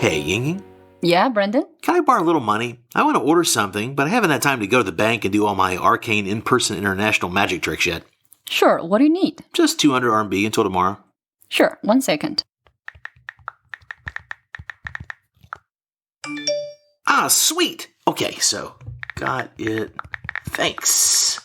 Hey, Yingying. Yeah, Brendan? Can I borrow a little money? I want to order something, but I haven't had time to go to the bank and do all my arcane in-person international magic tricks yet. Sure, what do you need? Just 200 RMB until tomorrow. Sure, 1 second. Ah, sweet. Okay, so got it. Thanks.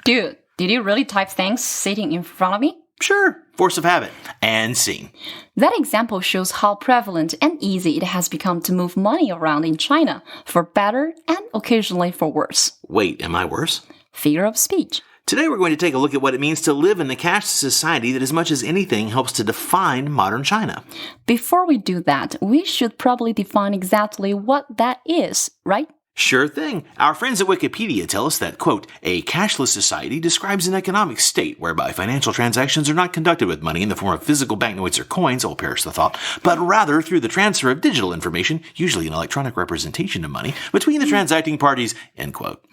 Dude, did you really type thanks sitting in front of me? Sure. Force of habit. And scene. That example shows how prevalent and easy it has become to move money around in China, for better and occasionally for worse. Wait, am I worse? Figure of speech. Today we're going to take a look at what it means to live in the cashless society that as much as anything helps to define modern China. Before we do that, we should probably define exactly what that is, right? Sure thing. Our friends at Wikipedia tell us that, quote, a cashless society describes an economic state whereby financial transactions are not conducted with money in the form of physical banknotes or coins, oh, perish the thought, but rather through the transfer of digital information, usually an electronic representation of money, between the transacting parties, end quote.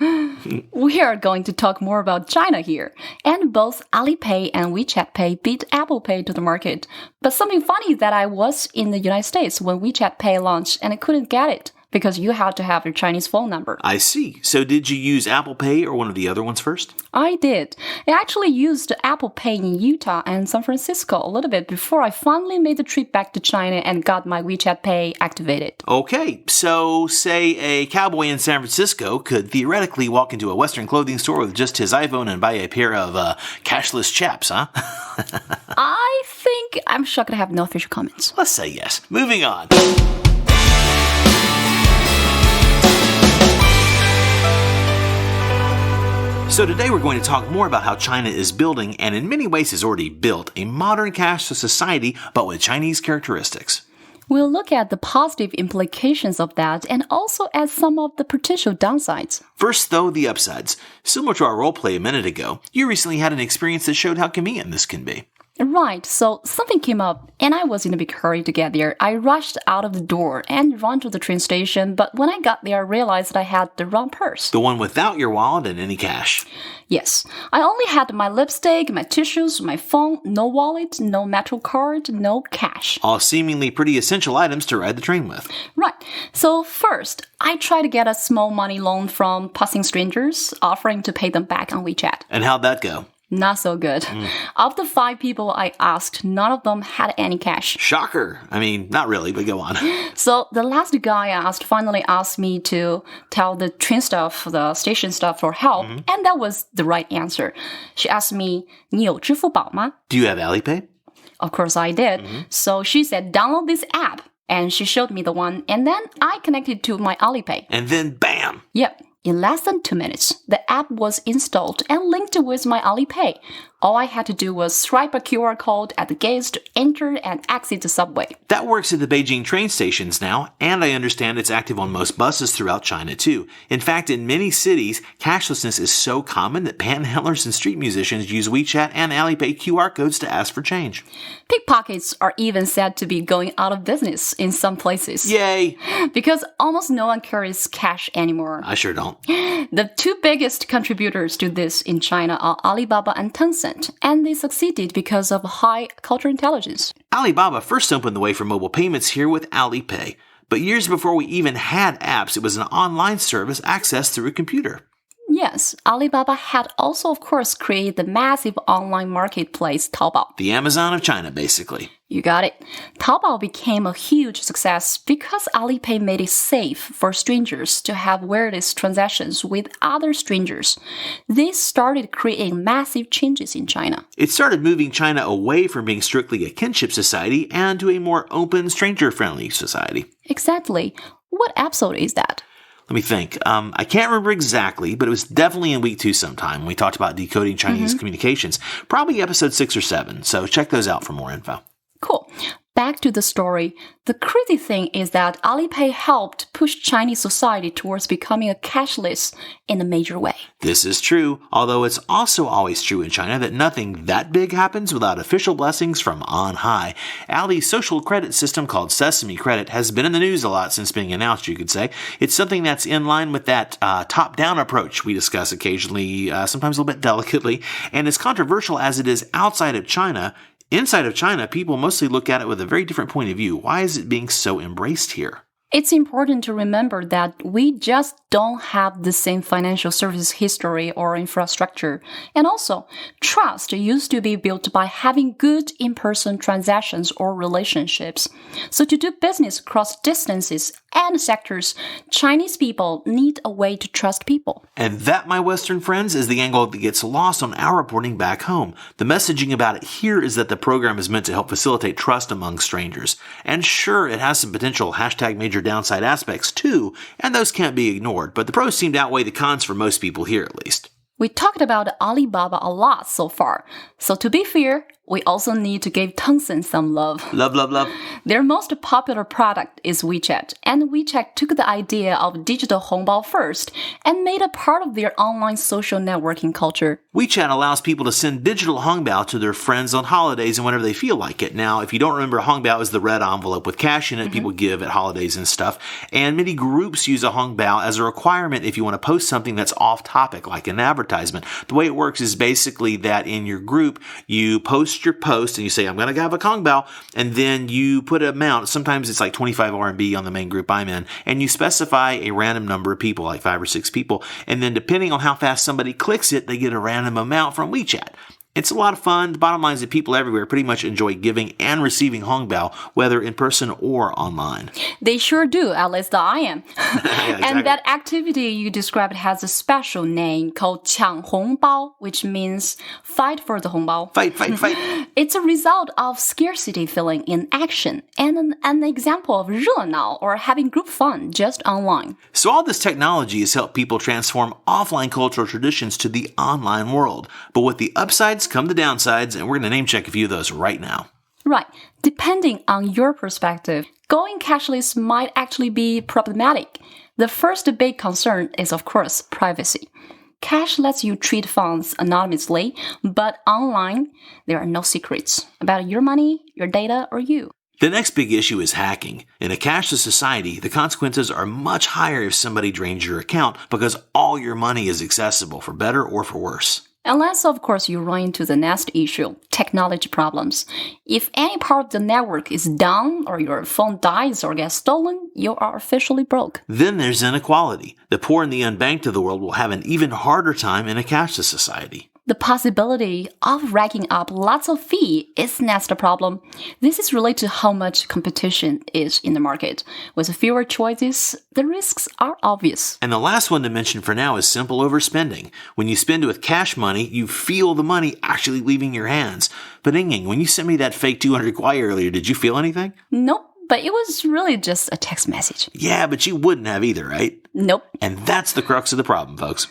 We are going to talk more about China here, and both Alipay and WeChat Pay beat Apple Pay to the market. But something funny is that I was in the United States when WeChat Pay launched and I couldn't get it, because you had to have your Chinese phone number. I see. So did you use Apple Pay or one of the other ones first? I did. I actually used Apple Pay in Utah and San Francisco a little bit before I finally made the trip back to China and got my WeChat Pay activated. Okay, so say a cowboy in San Francisco could theoretically walk into a Western clothing store with just his iPhone and buy a pair of cashless chaps, huh? I think I'm shocked I have no official comments. Let's say yes. Moving on. So today we're going to talk more about how China is building, and in many ways has already built, a modern cashless society, but with Chinese characteristics. We'll look at the positive implications of that and also at some of the potential downsides. First, though, the upsides. Similar to our roleplay a minute ago, you recently had an experience that showed how convenient this can be. Right, so something came up and I was in a big hurry to get there. I rushed out of the door and ran to the train station, but when I got there, I realized that I had the wrong purse. The one without your wallet and any cash. Yes, I only had my lipstick, my tissues, my phone, no wallet, no metal card, no cash. All seemingly pretty essential items to ride the train with. Right, so first, I tried to get a small money loan from passing strangers, offering to pay them back on WeChat. And how'd that go? Not so good. Of the 5 people I asked, none of them had any cash. Shocker. I mean, not really, but go on. So the last guy I asked finally asked me to tell the train staff, the station staff for help, and that was the right answer. She asked me, 你有支付宝吗? Do you have Alipay? Of course I did. So she said, download this app. And she showed me the one, and then I connected to my Alipay. And then bam! Yep. In less than 2 minutes, the app was installed and linked with my Alipay. All I had to do was swipe a QR code at the gates to enter and exit the subway. That works at the Beijing train stations now, and I understand it's active on most buses throughout China too. In fact, in many cities, cashlessness is so common that panhandlers and street musicians use WeChat and Alipay QR codes to ask for change. Pickpockets are even said to be going out of business in some places. Yay! Because almost no one carries cash anymore. I sure don't. The 2 biggest contributors to this in China are Alibaba and Tencent, and they succeeded because of high cultural intelligence. Alibaba first opened the way for mobile payments here with Alipay. But years before we even had apps, it was an online service accessed through a computer. Yes, Alibaba had also, of course, created the massive online marketplace Taobao. The Amazon of China, basically. You got it. Taobao became a huge success because Alipay made it safe for strangers to have wireless transactions with other strangers. This started creating massive changes in China. It started moving China away from being strictly a kinship society and to a more open, stranger-friendly society. Exactly. What episode is that? Let me think. I can't remember exactly, but it was definitely in week 2 sometime when we talked about decoding Chinese communications. Probably episode 6 or 7, so check those out for more info. Cool. Back to the story. The crazy thing is that Alipay helped push Chinese society towards becoming a cashless in a major way. This is true, although it's also always true in China that nothing that big happens without official blessings from on high. Ali's social credit system called Sesame Credit has been in the news a lot since being announced, you could say. It's something that's in line with that top-down approach we discuss occasionally, sometimes a little bit delicately, and as controversial as it is outside of China, Inside of China, people mostly look at it with a very different point of view. Why is it being so embraced here? It's important to remember that we just don't have the same financial services history or infrastructure. And also, trust used to be built by having good in-person transactions or relationships. So to do business across distances and sectors, Chinese people need a way to trust people. And that, my Western friends, is the angle that gets lost on our reporting back home. The messaging about it here is that the program is meant to help facilitate trust among strangers. And sure, it has some potential #major downside aspects too, and those can't be ignored, but the pros seem to outweigh the cons for most people here at least. We talked about Alibaba a lot so far, so to be fair, we also need to give Tencent some love. Love, love, love. Their most popular product is WeChat, and WeChat took the idea of digital hongbao first and made it part of their online social networking culture. WeChat allows people to send digital hongbao to their friends on holidays and whenever they feel like it. Now, if you don't remember, hongbao is the red envelope with cash in it people give at holidays and stuff, and many groups use a hongbao as a requirement if you want to post something that's off topic, like an advertisement. The way it works is basically that in your group, you post your post and you say, I'm going to have a hongbao, and then you put an amount, sometimes it's like 25 RMB on the main group I'm in, and you specify a random number of people, like 5 or 6 people, and then depending on how fast somebody clicks it, they get a random amount from WeChat. It's a lot of fun. The bottom line is that people everywhere pretty much enjoy giving and receiving hongbao, whether in person or online. They sure do, at least I am. Yeah, exactly. And that activity you described has a special name called 抢红包, which means fight for the hongbao. Fight, fight, fight. It's a result of scarcity feeling in action and an example of 热闹 or having group fun just online. So all this technology has helped people transform offline cultural traditions to the online world. But with the upsides come the downsides, and we're going to name check a few of those right now. Right. Depending on your perspective, going cashless might actually be problematic. The first big concern is, of course, privacy. Cash lets you treat funds anonymously, but online, there are no secrets about your money, your data, or you. The next big issue is hacking. In a cashless society, the consequences are much higher if somebody drains your account because all your money is accessible, for better or for worse. Unless, of course, you run into the next issue, technology problems. If any part of the network is down or your phone dies or gets stolen, you are officially broke. Then there's inequality. The poor and the unbanked of the world will have an even harder time in a cashless society. The possibility of racking up lots of fee is next problem. This is related to how much competition is in the market. With fewer choices, the risks are obvious. And the last one to mention for now is simple overspending. When you spend with cash money, you feel the money actually leaving your hands. But Yingying, when you sent me that fake 200 kwai earlier, did you feel anything? Nope, but it was really just a text message. Yeah, but you wouldn't have either, right? Nope. And that's the crux of the problem, folks.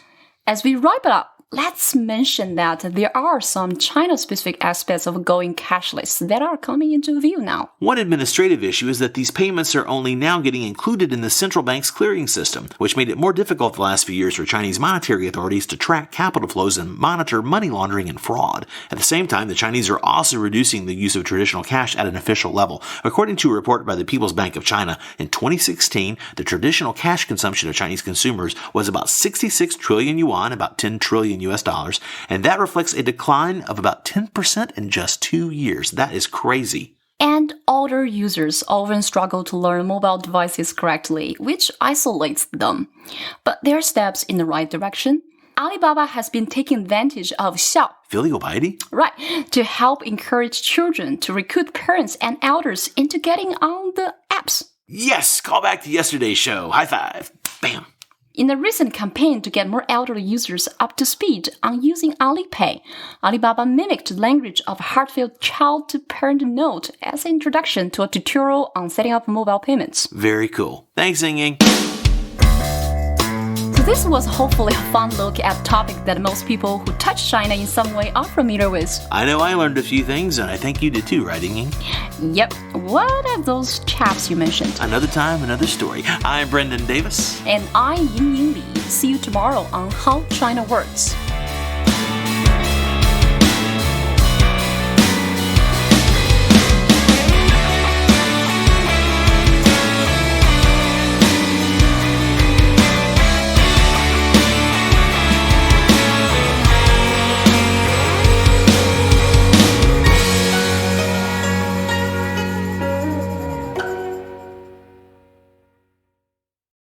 As we wrap it up, let's mention that there are some China-specific aspects of going cashless that are coming into view now. One administrative issue is that these payments are only now getting included in the central bank's clearing system, which made it more difficult the last few years for Chinese monetary authorities to track capital flows and monitor money laundering and fraud. At the same time, the Chinese are also reducing the use of traditional cash at an official level. According to a report by the People's Bank of China, in 2016, the traditional cash consumption of Chinese consumers was about 66 trillion yuan, about 10 trillion US dollars, and that reflects a decline of about 10% in just 2 years. That is crazy. And older users often struggle to learn mobile devices correctly, which isolates them. But there are steps in the right direction. Alibaba has been taking advantage of Xiao, filial piety? Right, to help encourage children to recruit parents and elders into getting on the apps. Yes, call back to yesterday's show. High five. Bam. In a recent campaign to get more elderly users up to speed on using Alipay, Alibaba mimicked the language of heartfelt child-to-parent note as an introduction to a tutorial on setting up mobile payments. Very cool. Thanks, Yingying. So this was hopefully a fun look at a topic that most people who touch China in some way are familiar with. I know I learned a few things, and I think you did too, right, Yingying? Yep. What are those chaps you mentioned? Another time, another story. I'm Brendan Davis. And I'm Yingying Li. See you tomorrow on How China Works.